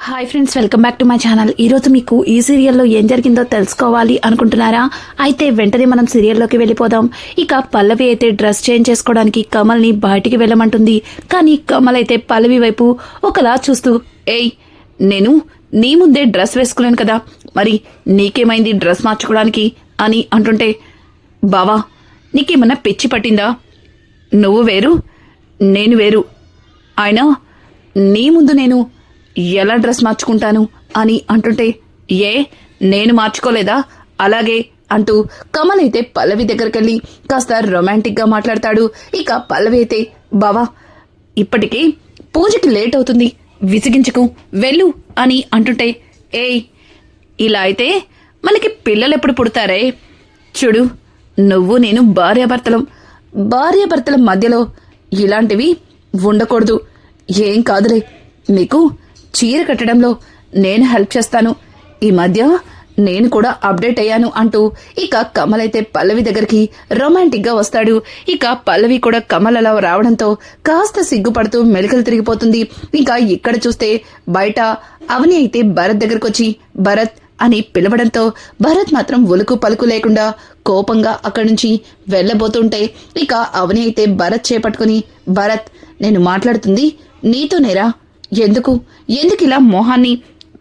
Hi friends, welcome back to my channel. ఈరోజు మీకు ఈ సీరియల్లో ఏం జరిగిందో తెలుసుకోవాలి అనుకుంటున్నారా? అయితే వెంటనే మనం సీరియల్లోకి వెళ్ళిపోదాం. ఇక పల్లవి అయితే డ్రెస్ చేంజ్ చేసుకోవడానికి కమల్ని బయటికి వెళ్ళమంటుంది. కానీ కమల్ అయితే పల్లవి వైపు ఒకలా చూస్తూ, ఏయ్, నేను నీ ముందే డ్రెస్ వేసుకున్నాను కదా, మరి నీకేమైంది డ్రెస్ మార్చుకోవడానికి అని అంటుంటే, బావా నీకేమన్నా పిచ్చి పట్టిందా? నువ్వు వేరు, నేను వేరు. అయినా నీ ముందు నేను ఎలా డ్రెస్ మార్చుకుంటాను అని అంటుంటే, ఏ నేను మార్చుకోలేదా? అలాగే అంటూ కమల్ అయితే పల్లవి దగ్గరికెళ్ళి కాస్త రొమాంటిక్గా మాట్లాడతాడు. ఇక పల్లవి అయితే, బావా ఇప్పటికే పూజకి లేట్ అవుతుంది, విసిగించుకు వెళ్ళు అని అంటుంటే, ఏయ్ ఇలా అయితే మనకి పిల్లలు ఎప్పుడు పుడతారే? చూడు, నువ్వు నేను భార్యాభర్తల మధ్యలో ఇలాంటివి ఉండకూడదు. ఏం కాదులే, నీకు చీర కట్టడంలో నేను హెల్ప్ చేస్తాను. ఈ మధ్య నేను కూడా అప్డేట్ అయ్యాను అంటూ ఇక కమల్ అయితే పల్లవి దగ్గరికి రొమాంటిక్గా వస్తాడు. ఇక పల్లవి కూడా కమల్ అలా రావడంతో కాస్త సిగ్గుపడుతూ మెలికలు తిరిగిపోతుంది. ఇక ఇక్కడ చూస్తే బయట అవని అయితే భరత్ దగ్గరకు వచ్చి భరత్ అని పిలవడంతో భరత్ మాత్రం ఉలుకు పలుకు లేకుండా కోపంగా అక్కడి నుంచి వెళ్లబోతుంటే ఇక అవని అయితే భరత్ చేపట్టుకుని, భరత్ నేను మాట్లాడుతుంది నీతోనేరా, ఎందుకు ఇలా మొహాన్ని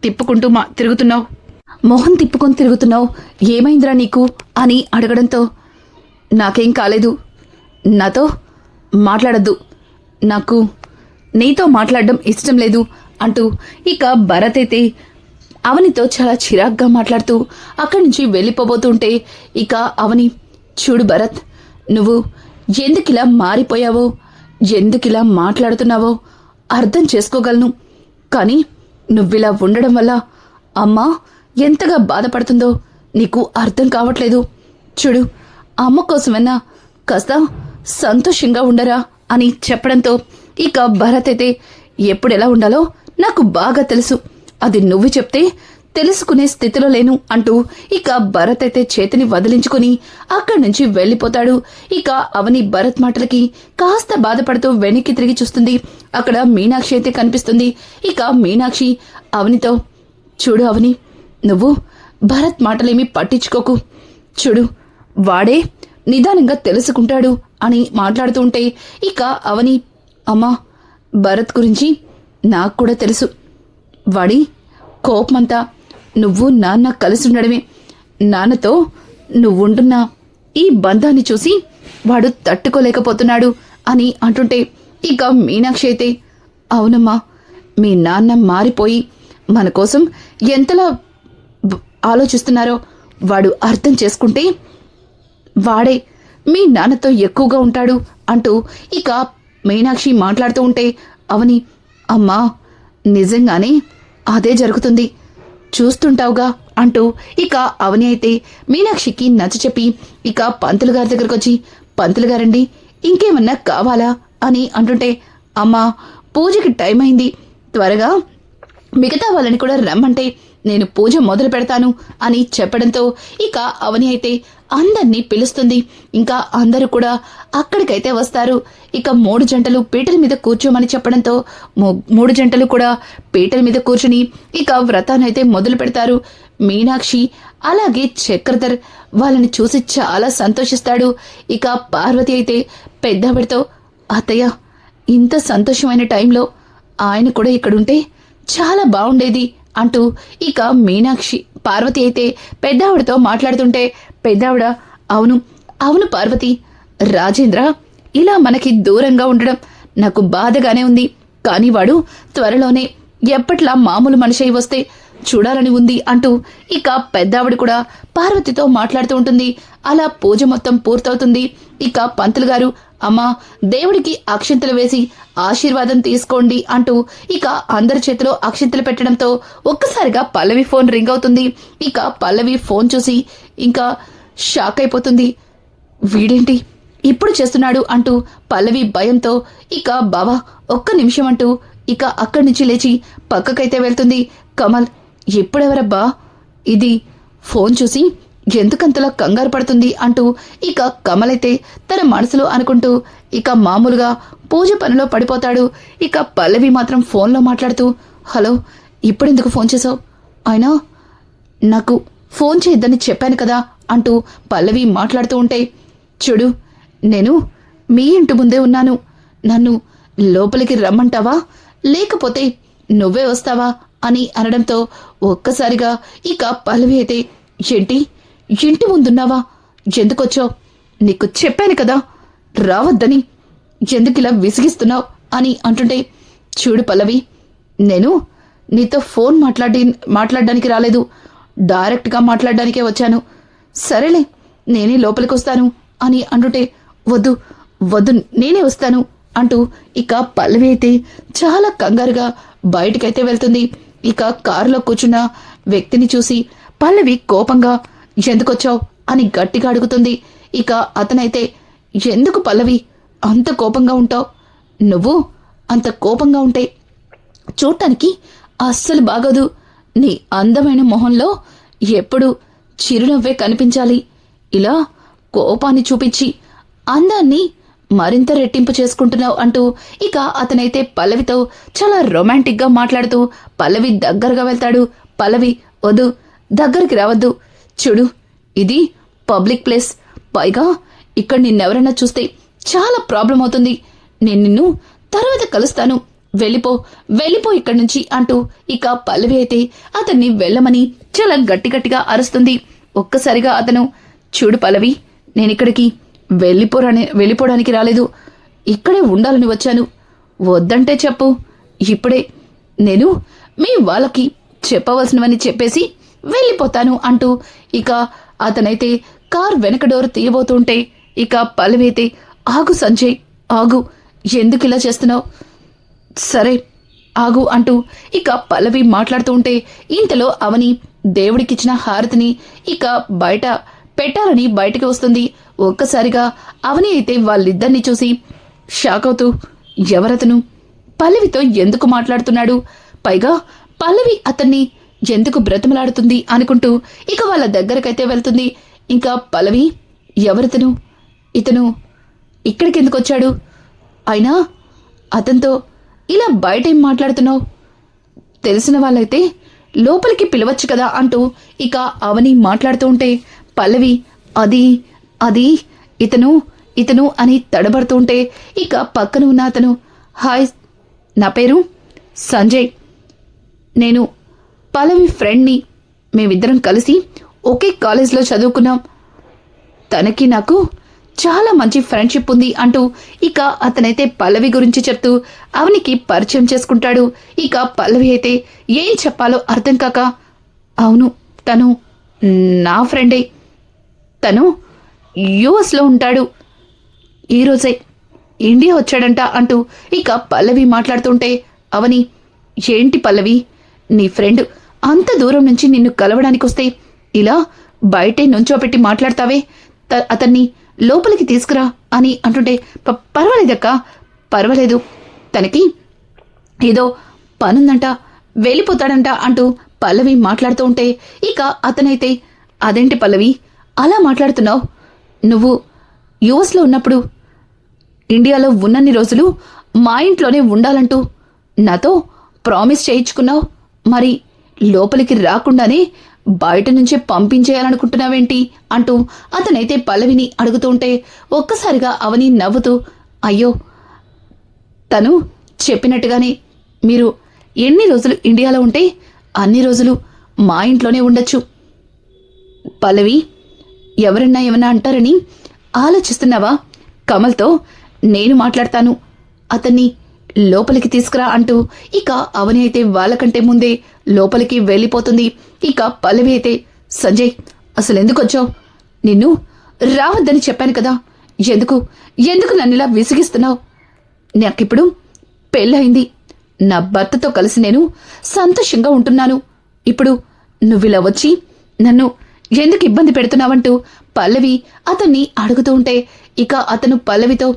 తిప్పుకుంటూ తిరుగుతున్నావు? మొహం తిప్పుకొని తిరుగుతున్నావు, ఏమైందిరా నీకు అని అడగడంతో, నాకేం కాలేదు, నాతో మాట్లాడద్దు, నాకు నీతో మాట్లాడడం ఇష్టం లేదు అంటూ ఇక భరత్ అయితే అవనితో చాలా చిరాగ్గా మాట్లాడుతూ అక్కడి నుంచి వెళ్ళిపోబోతుంటే ఇక అవని, చూడు భరత్, నువ్వు ఎందుకిలా మారిపోయావో, ఎందుకిలా మాట్లాడుతున్నావో అర్థం చేసుకోగలను. కానీ నువ్విలా ఉండడం వల్ల అమ్మ ఎంతగా బాధపడుతుందో నీకు అర్థం కావట్లేదు. చూడు, అమ్మ కోసమైనా కాస్త సంతోషంగా ఉండరా అని చెప్పడంతో ఇక భరత్ అయితే, ఎప్పుడెలా ఉండాలో నాకు బాగా తెలుసు, అది నువ్వు చెప్తే తెలుసుకునే స్థితిలో లేను అంటూ ఇక భరత్ అయితే చేతిని వదిలించుకుని అక్కడి నుంచి వెళ్లిపోతాడు. ఇక అవని భరత్ మాటలకి కాస్త బాధపడుతూ వెనక్కి తిరిగి చూస్తుంది. అక్కడ మీనాక్షి అయితే కనిపిస్తుంది. ఇక మీనాక్షి అవనితో, చూడు అవని, నువ్వు భరత్ మాటలేమీ పట్టించుకోకు, చూడు వాడే నిదానంగా తెలుసుకుంటాడు అని మాట్లాడుతూ ఉంటే ఇక అవని, అమ్మా భరత్ గురించి నాకు కూడా తెలుసు, వాడి కోపమంతా నువ్వు నాన్న కలిసి ఉండడమే. నాన్నతో నువ్వుంటున్న ఈ బంధాన్ని చూసి వాడు తట్టుకోలేకపోతున్నాడు అని అంటుంటే ఇక మీనాక్షి అయితే, అవునమ్మా, మీ నాన్న మారిపోయి మన కోసం ఎంతలా ఆలోచిస్తున్నారో వాడు అర్థం చేసుకుంటే వాడే మీ నాన్నతో ఎక్కువగా ఉంటాడు అంటూ ఇక మీనాక్షి మాట్లాడుతూ ఉంటే అవని, అమ్మా నిజంగానే అదే జరుగుతుంది, చూస్తుంటావుగా అంటూ ఇక అవని అయితే మీనాక్షికి నచ్చ చెప్పి ఇక పంతులు గారి దగ్గరకు వచ్చి, పంతులు గారండి ఇంకేమన్నా కావాలా అని అంటుంటే, అమ్మా పూజకి టైం అయింది, త్వరగా మిగతా వాళ్ళని కూడా రమ్మంటే నేను పూజ మొదలు పెడతాను అని చెప్పడంతో ఇక అవని అయితే అందర్నీ పిలుస్తుంది. ఇంకా అందరూ కూడా అక్కడికైతే వస్తారు. ఇక 3 జంటలు పీటల మీద కూర్చోమని చెప్పడంతో 3 జంటలు కూడా పీటల మీద కూర్చుని ఇక వ్రతానైతే మొదలు పెడతారు. మీనాక్షి అలాగే చక్రధర్ వాళ్ళని చూసి చాలా సంతోషిస్తాడు. ఇక పార్వతి అయితే పెద్దావిడితో, అత్తయ్య ఇంత సంతోషమైన టైంలో ఆయన కూడా ఇక్కడుంటే చాలా బాగుండేది అంటూ ఇక మీనాక్షి పార్వతి అయితే పెద్దావిడతో మాట్లాడుతుంటే పెద్దావిడ, అవును పార్వతి, రాజేంద్ర ఇలా మనకి దూరంగా ఉండడం నాకు బాధగానే ఉంది, కానీ వాడు త్వరలోనే ఎప్పట్లా మామూలు మనిషి అయి వస్తే చూడాలని ఉంది అంటూ ఇక పెద్దావిడ కూడా పార్వతితో మాట్లాడుతూ ఉంటుంది. అలా పూజ మొత్తం పూర్తవుతుంది. ఇక పంతులు గారు, అమ్మా దేవుడికి అక్షింతలు వేసి ఆశీర్వాదం తీసుకోండి అంటూ ఇక అందరి చేతిలో అక్షింతలు పెట్టడంతో ఒక్కసారిగా పల్లవి ఫోన్ రింగ్ అవుతుంది. ఇక పల్లవి ఫోన్ చూసి ఇంకా షాక్ అయిపోతుంది. వీడేంటి ఇప్పుడు చేస్తున్నాడు అంటూ పల్లవి భయంతో ఇక బావా ఒక్క నిమిషం అంటూ ఇక అక్కడి నుంచి లేచి పక్కకైతే వెళ్తుంది. కమల్, ఎప్పుడెవరబ్బా ఇది ఫోన్ చూసి ఎందుకంతలా కంగారు పడుతుంది అంటూ ఇక కమల్ అయితే తన మనసులో అనుకుంటూ ఇక మామూలుగా పూజ పనిలో పడిపోతాడు. ఇక పల్లవి మాత్రం ఫోన్లో మాట్లాడుతూ, హలో ఇప్పుడెందుకు ఫోన్ చేసావు? అయినా నాకు ఫోన్ చేయొద్దని చెప్పాను కదా అంటూ పల్లవి మాట్లాడుతూ ఉంటే, చూడు, నేను మీ ఇంటి ముందే ఉన్నాను. నన్ను లోపలికి రమ్మంటావా లేకపోతే నువ్వే వస్తావా అని అనడంతో ఒక్కసారిగా ఇక పల్లవి అయితే, ఏంటి ఇంటి ముందున్నావా? ఎందుకొచ్చావు? నీకు చెప్పాను కదా రావద్దని, ఎందుకిలా విసిగిస్తున్నావు అని అంటుంటే, చూడు పల్లవి, నేను నీతో ఫోన్ మాట్లాడడానికి రాలేదు, డైరెక్ట్గా మాట్లాడడానికే వచ్చాను. సరేలే, నేనే లోపలికి వస్తాను అని అంటుంటే, వద్దు వద్దు నేనే వస్తాను అంటూ ఇక పల్లవి అయితే చాలా కంగారుగా బయటికైతే వెళ్తుంది. ఇక కారులో కూర్చున్న వ్యక్తిని చూసి పల్లవి కోపంగా, ఎందుకొచ్చావు అని గట్టిగా అడుగుతుంది. ఇక అతనైతే, ఎందుకు పల్లవి అంత కోపంగా ఉంటావు? నువ్వు అంత కోపంగా ఉంటే చూడటానికి అస్సలు బాగోదు. నీ అందమైన మొహంలో ఎప్పుడు చిరునవ్వే కనిపించాలి. ఇలా కోపాన్ని చూపించి అందాన్ని మరింత రెట్టింపు చేసుకుంటున్నావు అంటూ ఇక అతనైతే పల్లవితో చాలా రొమాంటిక్గా మాట్లాడుతూ పల్లవి దగ్గరగా వెళ్తాడు. పల్లవి, వద్దు, దగ్గరికి రావద్దు. చూడు, ఇది పబ్లిక్ ప్లేస్, పైగా ఇక్కడ నిన్నెవరైనా చూస్తే చాలా ప్రాబ్లం అవుతుంది. నేను నిన్ను తర్వాత కలుస్తాను, వెళ్ళిపో ఇక్కడి నుంచి అంటూ ఇక పల్లవి అయితే అతన్ని వెళ్ళమని చాలా గట్టిగా అరుస్తుంది. ఒక్కసారిగా అతను, చూడు పల్లవి, నేనిక్కడికి వెళ్ళిపోవడానికి రాలేదు, ఇక్కడే ఉండాలని వచ్చాను. వద్దంటే చెప్పు, ఇప్పుడే నేను మీ వాళ్ళకి చెప్పవలసినవని చెప్పేసి వెళ్ళిపోతాను అంటూ ఇక అతనైతే కార్ వెనక డోర్ తీయబోతుంటే ఇక పల్లవి అయితే, ఆగు సంజయ్, ఆగు, ఎందుకు ఇలా చేస్తున్నావు? సరే ఆగు అంటూ ఇక పల్లవి మాట్లాడుతూ ఉంటే ఇంతలో అవని దేవుడికిచ్చిన హారతిని ఇక బయట పెట్టాలని బయటికి వస్తుంది. ఒక్కసారిగా అవని అయితే వాళ్ళిద్దరినీ చూసి షాక్ అవుతూ, ఎవరతను? పల్లవితో ఎందుకు మాట్లాడుతున్నాడు? పైగా పల్లవి అతన్ని ఎందుకు బ్రతిమలాడుతుంది అనుకుంటూ ఇక వాళ్ళ దగ్గరకైతే వెళ్తుంది. ఇంకా పల్లవి, ఎవరతను? ఇతను ఇక్కడికి ఎందుకు వచ్చాడు? అయినా అతనితో ఇలా బయట ఏం మాట్లాడుతున్నావు? తెలిసిన వాళ్ళైతే లోపలికి పిలవచ్చు కదా అంటూ ఇక అవని మాట్లాడుతూ ఉంటే పల్లవి, అది ఇతను అని తడబడుతూ ఉంటే ఇక పక్కన ఉన్న అతను, హాయ్, నా పేరు సంజయ్, నేను పల్లవి ఫ్రెండ్ని, మేమిద్దరం కలిసి ఒకే కాలేజ్లో చదువుకున్నాం, తనకి నాకు చాలా మంచి ఫ్రెండ్షిప్ ఉంది అంటూ ఇక అతనైతే పల్లవి గురించి చెప్తూ అవనికి పరిచయం చేసుకుంటాడు. ఇక పల్లవి అయితే ఏం చెప్పాలో అర్థం కాక, అవును, తను నా ఫ్రెండే, తను యుఎస్లో ఉంటాడు, ఈరోజే ఇండియా వచ్చాడంట అంటూ ఇక పల్లవి మాట్లాడుతుంటే అవని, ఏంటి పల్లవి, నీ ఫ్రెండ్ అంత దూరం నుంచి నిన్ను కలవడానికి వస్తే ఇలా బయటే నుంచోపెట్టి మాట్లాడతావే, అతన్ని లోపలికి తీసుకురా అని అంటుంటే, పర్వాలేదక్క, పర్వాలేదు, తనకి ఏదో పనుందంట, వెళ్ళిపోతాడంట అంటూ పల్లవి మాట్లాడుతూ ఉంటే ఇక అతనైతే, అదేంటి పల్లవి అలా మాట్లాడుతున్నావు? నువ్వు యుఎస్లో ఉన్నప్పుడు ఇండియాలో ఉన్నన్ని రోజులు మా ఇంట్లోనే ఉండాలంటూ నాతో ప్రామిస్ చేయించుకున్నావు, మరి లోపలికి రాకుండానే బయట నుంచే పంపించేయాలనుకుంటున్నావేంటి అంటూ అతనైతే పల్లవిని అడుగుతూ ఉంటే ఒక్కసారిగా అవని నవ్వుతూ, అయ్యో, తను చెప్పినట్టుగానే మీరు ఎన్ని రోజులు ఇండియాలో ఉంటే అన్ని రోజులు మా ఇంట్లోనే ఉండొచ్చు. పల్లవి, ఎవరన్నా ఏమన్నా అంటారని ఆలోచిస్తున్నావా? కమల్తో నేను మాట్లాడతాను, అతన్ని లోపలికి తీసుకురా అంటూ ఇక అవని అయితే వాళ్ళకంటే ముందే లోపలికి వెళ్ళిపోతుంది. ఇక పల్లవి అయితే, సంజయ్, అసలు ఎందుకు వచ్చావు? నిన్ను రావద్దని చెప్పాను కదా, ఎందుకు నన్నిలా విసిగిస్తున్నావు? నాకిప్పుడు పెళ్ళయింది, నా భర్తతో కలిసి నేను సంతోషంగా ఉంటున్నాను, ఇప్పుడు నువ్విలా వచ్చి నన్ను ఎందుకు ఇబ్బంది పెడుతున్నావంటూ పల్లవి అతన్ని అడుగుతూ ఉంటే ఇక అతను పల్లవితో,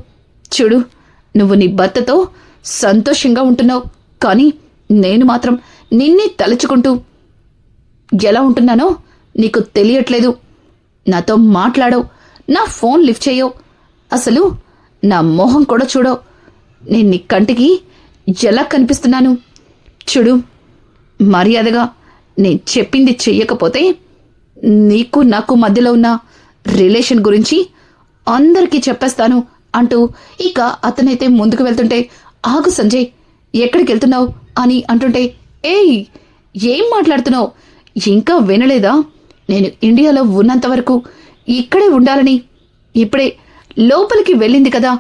చూడు, నువ్వు నీ భర్తతో సంతోషంగా ఉంటున్నావు, కానీ నేను మాత్రం నిన్నే తలుచుకుంటూ ఎలా ఉంటున్నానో నీకు తెలియట్లేదు. నాతో మాట్లాడవు, నా ఫోన్ లిఫ్ట్ చేయవు, అసలు నా మొహం కూడా చూడవు. నేను నీ కంటికి ఎలా కనిపిస్తున్నాను? చూడు, మర్యాదగా నేను చెప్పింది చెయ్యకపోతే నీకు నాకు మధ్యలో ఉన్న రిలేషన్ గురించి అందరికీ చెప్పేస్తాను అంటూ ఇక అతనైతే ముందుకు వెళ్తుంటే, ఆగు సంజయ్, ఎక్కడికి వెళ్తున్నావు అని అంటుంటే, ఏయ్ ఏం మాట్లాడుతున్నావు, ఇంకా వినలేదా? నేను ఇండియాలో ఉన్నంత వరకు ఇక్కడే ఉండాలని ఇప్పుడే లోపలికి వెళ్ళింది కదా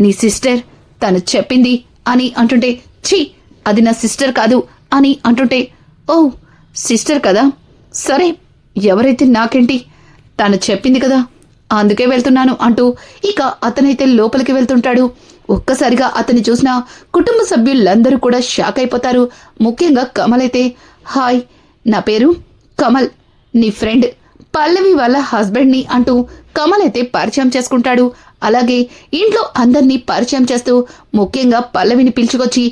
నీ సిస్టర్, తను చెప్పింది అని అంటుంటే, ఛీ అది నా సిస్టర్ కాదు అని అంటుంటే, ఓ సిస్టర్ కదా, సరే ఎవరైతే నాకేంటి, తను చెప్పింది కదా అందుకే వెళ్తున్నాను అంటూ ఇక అతనైతే లోపలికి వెళ్తుంటాడు. ఒక్కసారిగా అతన్ని చూసిన కుటుంబ సభ్యులందరూ కూడా షాక్ అయిపోతారు. ముఖ్యంగా కమల్ అయితే, హాయ్ నా పేరు కమల్, నీ ఫ్రెండ్ పల్లవి వాళ్ళ హస్బెండ్ని అంటూ కమల్ అయితే పరిచయం చేసుకుంటాడు. అలాగే ఇంట్లో అందరినీ పరిచయం చేస్తూ ముఖ్యంగా పల్లవిని పిలుచుకొచ్చి,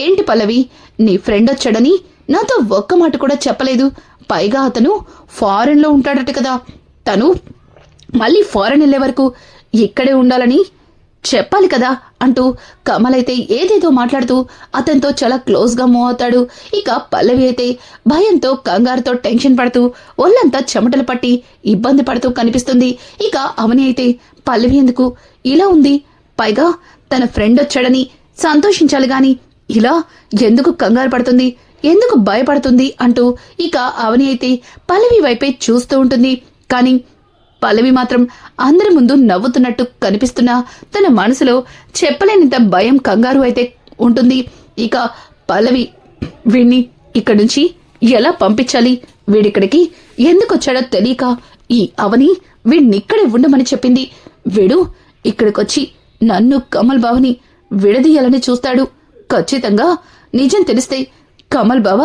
ఏంటి పల్లవి, నీ ఫ్రెండ్ వచ్చాడని నాతో ఒక్క మాట కూడా చెప్పలేదు, పైగా అతను ఫారెన్లో ఉంటాడట కదా, తను మళ్ళీ ఫారెన్ వెళ్లే వరకు ఇక్కడే ఉండాలని చెప్పాలి కదా అంటూ కమల్ అయితే ఏదేదో మాట్లాడుతూ అతనితో చాలా క్లోజ్గా మూవ్ అవుతాడు. ఇక పల్లవి అయితే భయంతో కంగారుతో టెన్షన్ పడుతూ ఒళ్ళంతా చెమటలు పట్టి ఇబ్బంది పడుతూ కనిపిస్తుంది. ఇక అవని అయితే, పల్లవి ఎందుకు ఇలా ఉంది, పైగా తన ఫ్రెండ్ వచ్చాడని సంతోషించాలి గాని ఇలా ఎందుకు కంగారు పడుతుంది, ఎందుకు భయపడుతుంది అంటూ ఇక అవని అయితే పల్లవి వైపే చూస్తూ ఉంటుంది. కానీ పల్లవి మాత్రం అందరి ముందు నవ్వుతున్నట్టు కనిపిస్తున్నా తన మనసులో చెప్పలేనంత భయం కంగారు అయితే ఉంటుంది. ఇక పల్లవి వీడిని ఇక్కడి నుంచి ఎలా పంపించాలి, వీడిక్కడికి ఎందుకు వచ్చాడో తెలియక ఈ అవని వీడిని ఇక్కడే ఉండమని చెప్పింది, వీడు ఇక్కడికొచ్చి నన్ను కమల్ బావని విడదీయాలని చూస్తాడు, ఖచ్చితంగా నిజం తెలిస్తే కమల్ బావ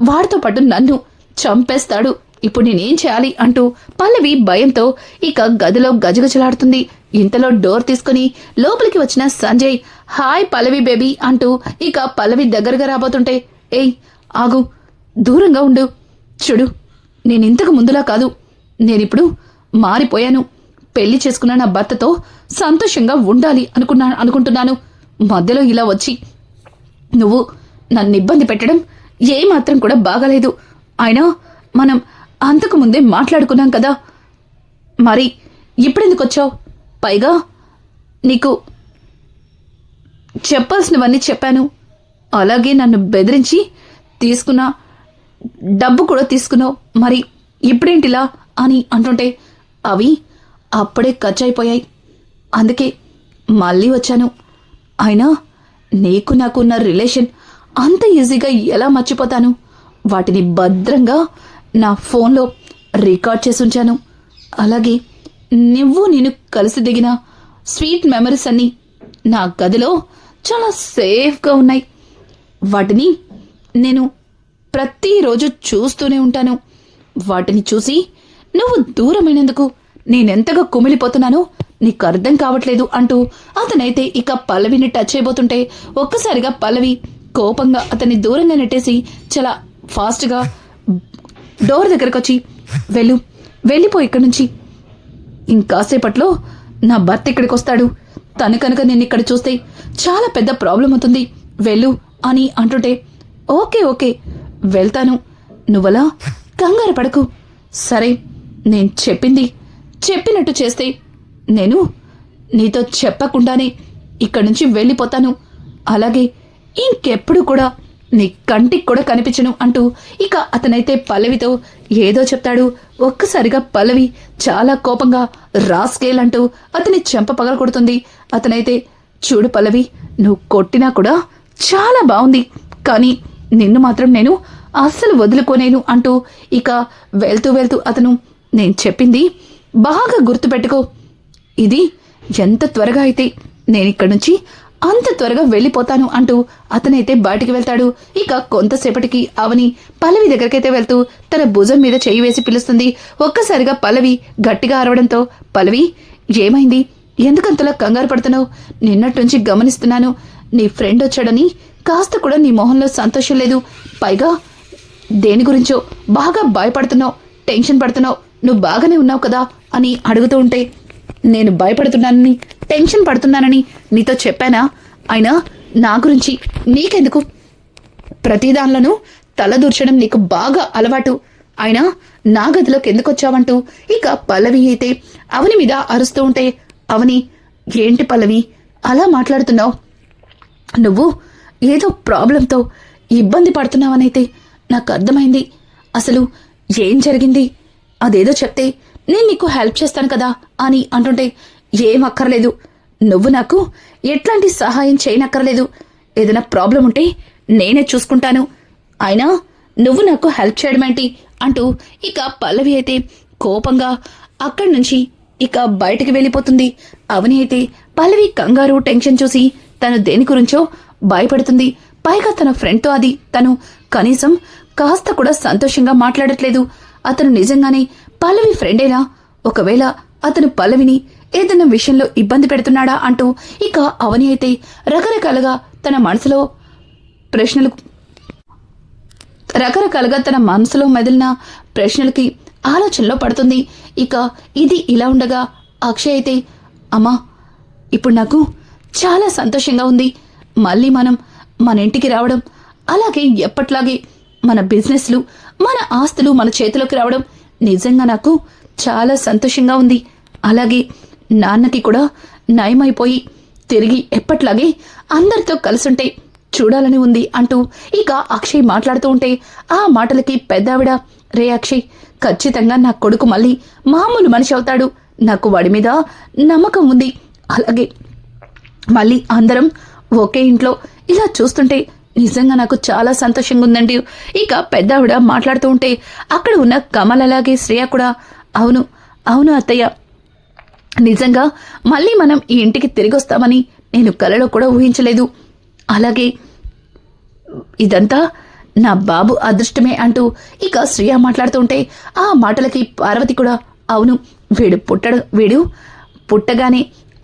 వాడితో పాటు నన్ను చంపేస్తాడు, ఇప్పుడు నేనేం చేయాలి అంటూ పల్లవి భయంతో ఇక గదిలో గజగజలాడుతుంది. ఇంతలో డోర్ తీసుకుని లోపలికి వచ్చిన సంజయ్, హాయ్ పల్లవి బేబీ అంటూ ఇక పల్లవి దగ్గరగా రాబోతుంటే, ఏయ్ ఆగు, దూరంగా ఉండు, చూడు నేనింతకు ముందులా కాదు, నేనిప్పుడు మారిపోయాను, పెళ్లి చేసుకున్న నా భర్తతో సంతోషంగా ఉండాలి అనుకుంటున్నాను, మధ్యలో ఇలా వచ్చి నువ్వు నన్ను ఇబ్బంది పెట్టడం ఏమాత్రం కూడా బాగాలేదు, అయినా మనం అంతకు ముందే మాట్లాడుకున్నాం కదా, మరి ఇప్పుడెందుకు వచ్చావు, పైగా నీకు చెప్పాల్సినవన్నీ చెప్పాను, అలాగే నన్ను బెదిరించి తీసుకున్న డబ్బు కూడా తీసుకున్నావు, మరి ఇప్పుడేంటిలా అని అంటుంటే, అవి అప్పుడే ఖర్చు అయిపోయాయి, అందుకే మళ్ళీ వచ్చాను, అయినా నీకు నాకున్న రిలేషన్ అంత ఈజీగా ఎలా మర్చిపోతాను, వాటిని భద్రంగా నా ఫోన్లో రికార్డ్ చేసి ఉంచాను, అలాగే నువ్వు నేను కలిసి దిగిన స్వీట్ మెమరీస్ అన్నీ నా గదిలో చాలా సేఫ్గా ఉన్నాయి, వాటిని నేను ప్రతిరోజు చూస్తూనే ఉంటాను, వాటిని చూసి నువ్వు దూరమైనందుకు నేనెంతగా కుమిలిపోతున్నానో నీకు అర్థం కావట్లేదు అంటూ అతనైతే ఇక పల్లవిని టచ్ చేయబోతుంటే ఒక్కసారిగా పల్లవి కోపంగా అతన్ని దూరంగా నెట్టేసి చాలా ఫాస్ట్గా డోర్ దగ్గరకు వచ్చి, వెళ్ళిపో ఇక్కడి నుంచి, ఇంకాసేపట్లో నా భర్త ఇక్కడికి వస్తాడు, తను కనుక నేను ఇక్కడ చూస్తే చాలా పెద్ద ప్రాబ్లం అవుతుంది, వెళ్ళు అని అంటుంటే, ఓకే ఓకే వెళ్తాను, నువ్వలా కంగారు పడకు, సరే నేను చెప్పినట్టు చేస్తే నేను నీతో చెప్పకుండానే ఇక్కడి నుంచి వెళ్ళిపోతాను, అలాగే ఇంకెప్పుడు కూడా నీ కంటికి కూడా కనిపించను అంటూ ఇక అతనైతే పల్లవితో ఏదో చెప్తాడు. ఒక్కసారిగా పల్లవి చాలా కోపంగా రాస్కేల్ అంటూ అతని చెంప పగల కొడుతుంది. అతనైతే, చూడు పల్లవి, నువ్వు కొట్టినా కూడా చాలా బాగుంది, కానీ నిన్ను మాత్రం నేను అస్సలు వదులుకోనేను అంటూ ఇక వెళ్తూ అతను, నేను చెప్పింది బాగా గుర్తుపెట్టుకో, ఇది ఎంత త్వరగా అయితే నేనిక్కడి నుంచి అంత త్వరగా వెళ్ళిపోతాను అంటూ అతనైతే బయటికి వెళ్తాడు. ఇక కొంతసేపటికి అవని పల్లవి దగ్గరికైతే వెళ్తూ తన భుజం మీద చేయి వేసి పిలుస్తుంది. ఒక్కసారిగా పల్లవి గట్టిగా అరవడంతో, పల్లవి ఏమైంది, ఎందుకంతలా కంగారు పడుతున్నావు, నిన్నటి నుంచి గమనిస్తున్నాను, నీ ఫ్రెండ్ వచ్చాడని కాస్త కూడా నీ మొహంలో సంతోషం లేదు, పైగా దేని గురించో బాగా భయపడుతున్నావు, టెన్షన్ పడుతున్నావు, నువ్వు బాగానే ఉన్నావు కదా అని అడుగుతూ ఉంటే, నేను భయపడుతున్నానని టెన్షన్ పడుతున్నానని నీతో చెప్పానా, అయినా నా గురించి నీకెందుకు, ప్రతి దానిలోనూ తలదూర్చడం నీకు బాగా అలవాటు. అయినా నా గదిలోకి ఎందుకు వచ్చావంటూ ఇక పల్లవి అయితే అవని మీద అరుస్తూ ఉంటే, అవని ఏంటి పల్లవి అలా మాట్లాడుతున్నావు? నువ్వు ఏదో ప్రాబ్లంతో ఇబ్బంది పడుతున్నావనైతే నాకు అర్థమైంది. అసలు ఏం జరిగింది? అదేదో చెప్తే నేను నీకు హెల్ప్ చేస్తాను కదా అని అంటుంటే, ఏం అక్కర్లేదు, నువ్వు నాకు ఎట్లాంటి సహాయం చేయనక్కర్లేదు. ఏదైనా ప్రాబ్లం ఉంటే నేనే చూసుకుంటాను. అయినా నువ్వు నాకు హెల్ప్ చేయడమేంటి అంటూ ఇక పల్లవి అయితే కోపంగా అక్కడి నుంచి ఇక బయటకు వెళ్ళిపోతుంది. అవని అయితే పల్లవి కంగారు టెన్షన్ చూసి తను దేని గురించో భయపడుతుంది. పైగా తన ఫ్రెండ్తో అది తను కనీసం కాస్త కూడా సంతోషంగా మాట్లాడట్లేదు. అతను నిజంగానే పల్లవి ఫ్రెండేనా? ఒకవేళ అతను పల్లవిని ఏదైనా విషయంలో ఇబ్బంది పెడుతున్నాడా అంటూ ఇక అవని అయితే రకరకాలుగా తన మనసులో మెదిలిన ప్రశ్నలకి ఆలోచనలో పడుతుంది. ఇక ఇది ఇలా ఉండగా అక్షయ్ అయితే, అమ్మా ఇప్పుడు నాకు చాలా సంతోషంగా ఉంది. మళ్ళీ మనం మన ఇంటికి రావడం, అలాగే ఎప్పట్లాగే మన బిజినెస్లు, మన ఆస్తులు మన చేతిలోకి రావడం నిజంగా నాకు చాలా సంతోషంగా ఉంది. అలాగే నాన్నకి కూడా నయమైపోయి తిరిగి ఎప్పట్లాగే అందరితో కలిసుంటే చూడాలని ఉంది అంటూ ఇక అక్షయ్ మాట్లాడుతూ ఉంటే ఆ మాటలకి పెద్దావిడ, రే అక్షయ్, ఖచ్చితంగా నా కొడుకు మళ్ళీ మామూలు మనిషి అవుతాడు. నాకు వాడి మీద నమ్మకం ఉంది. అలాగే మళ్ళీ అందరం ఒకే ఇంట్లో ఇలా చూస్తుంటే నిజంగా నాకు చాలా సంతోషంగా ఉందండి. ఇక పెద్దావిడ మాట్లాడుతూ ఉంటే అక్కడ ఉన్న కమల్ అలాగే శ్రేయ కూడా, అవును అవును అత్తయ్య, నిజంగా మళ్ళీ మనం ఈ ఇంటికి తిరిగి వస్తామని నేను కలలో కూడా ఊహించలేదు. అలాగే ఇదంతా నా బాబు అదృష్టమే అంటూ ఇక శ్రేయ మాట్లాడుతుంటే ఆ మాటలకి పార్వతి కూడా, అవును, వీడు పుట్టగానే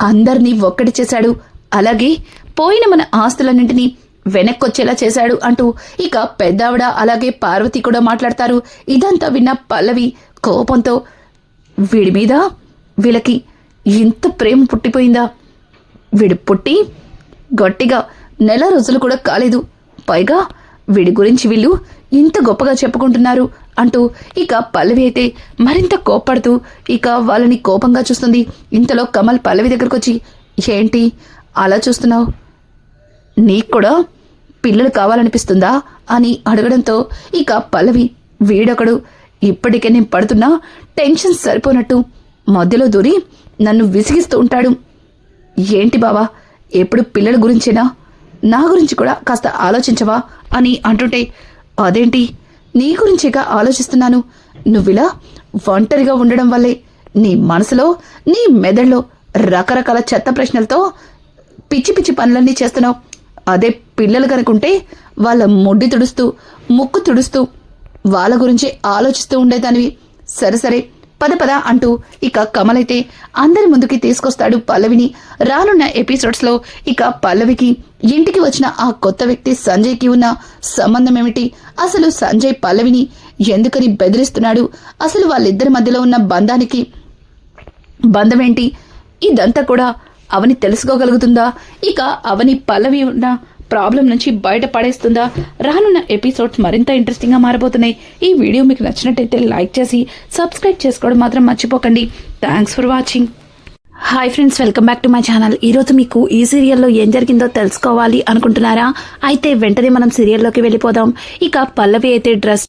అందరినీ ఒక్కటి చేశాడు. అలాగే పోయిన మన ఆస్తులన్నింటినీ వెనక్కొచ్చేలా చేశాడు అంటూ ఇక పెద్దావిడ అలాగే పార్వతి కూడా మాట్లాడతారు. ఇదంతా విన్న పల్లవి కోపంతో, వీడి మీద వీళ్ళకి ఇంత ప్రేమ పుట్టిపోయిందా? వీడు పుట్టి గట్టిగా నెల రోజులు కూడా కాలేదు, పైగా వీడి గురించి వీళ్ళు ఇంత గొప్పగా చెప్పుకుంటున్నారు అంటూ ఇక పల్లవి అయితే మరింత కోప్పడుతూ ఇక వాళ్ళని కోపంగా చూస్తుంది. ఇంతలో కమల్ పల్లవి దగ్గరకు వచ్చి, ఏంటి అలా చూస్తున్నావు? నీకు కూడా పిల్లలు కావాలనిపిస్తుందా అని అడగడంతో ఇక పల్లవి, వీడొకడు ఇప్పటికే నేను పడుతున్నా టెన్షన్ సరిపోనట్టు మధ్యలో దూరి నన్ను విసిగిస్తూ ఉంటాడు. ఏంటి బావా, ఎప్పుడు పిల్లల గురించేనా? నా గురించి కూడా కాస్త ఆలోచించవా అని అంటుంటే, అదేంటి, నీ గురించేగా ఆలోచిస్తున్నాను. నువ్విలా ఒంటరిగా ఉండడం వల్లే నీ మనసులో, నీ మెదడులో రకరకాల చెత్త ప్రశ్నలతో పిచ్చి పిచ్చి పనులన్నీ చేస్తున్నావు. అదే పిల్లలు కనుకుంటే వాళ్ళ ముడ్డి తుడుస్తూ ముక్కు తుడుస్తూ వాళ్ళ గురించి ఆలోచిస్తూ ఉండేదానివి. సరే పద పద అంటూ ఇక కమలైతే అందరి ముందుకి తీసుకొస్తాడు పల్లవిని. రానున్న ఎపిసోడ్స్లో ఇక పల్లవికి ఇంటికి వచ్చిన ఆ కొత్త వ్యక్తి సంజయ్కి ఉన్న సంబంధం ఏమిటి, అసలు సంజయ్ పల్లవిని ఎందుకని బెదిరిస్తున్నాడు, అసలు వాళ్ళిద్దరి మధ్యలో ఉన్న బంధం ఏంటి, ఇదంతా కూడా అవని తెలుసుకోగలుగుతుందా? ఇక అవని పల్లవి ఉన్న ప్రాబ్లం నుంచి బయటపడేస్తుందా? రానున్న ఎపిసోడ్స్ మరింత ఇంట్రెస్టింగ్ గా మారబోతున్నాయి. ఈ వీడియో మీకు నచ్చినట్టయితే లైక్ చేసి సబ్స్క్రైబ్ చేసుకోవడం మాత్రం మర్చిపోకండి. Thanks for watching. Hi friends, welcome back to my channel. ఈరోజు మీకు ఈ సీరియల్లో ఏం జరిగిందో తెలుసుకోవాలి అనుకుంటున్నారా? అయితే వెంటనే మనం సీరియల్లోకి వెళ్ళిపోదాం. ఇక పల్లవి అయితే డ్రెస్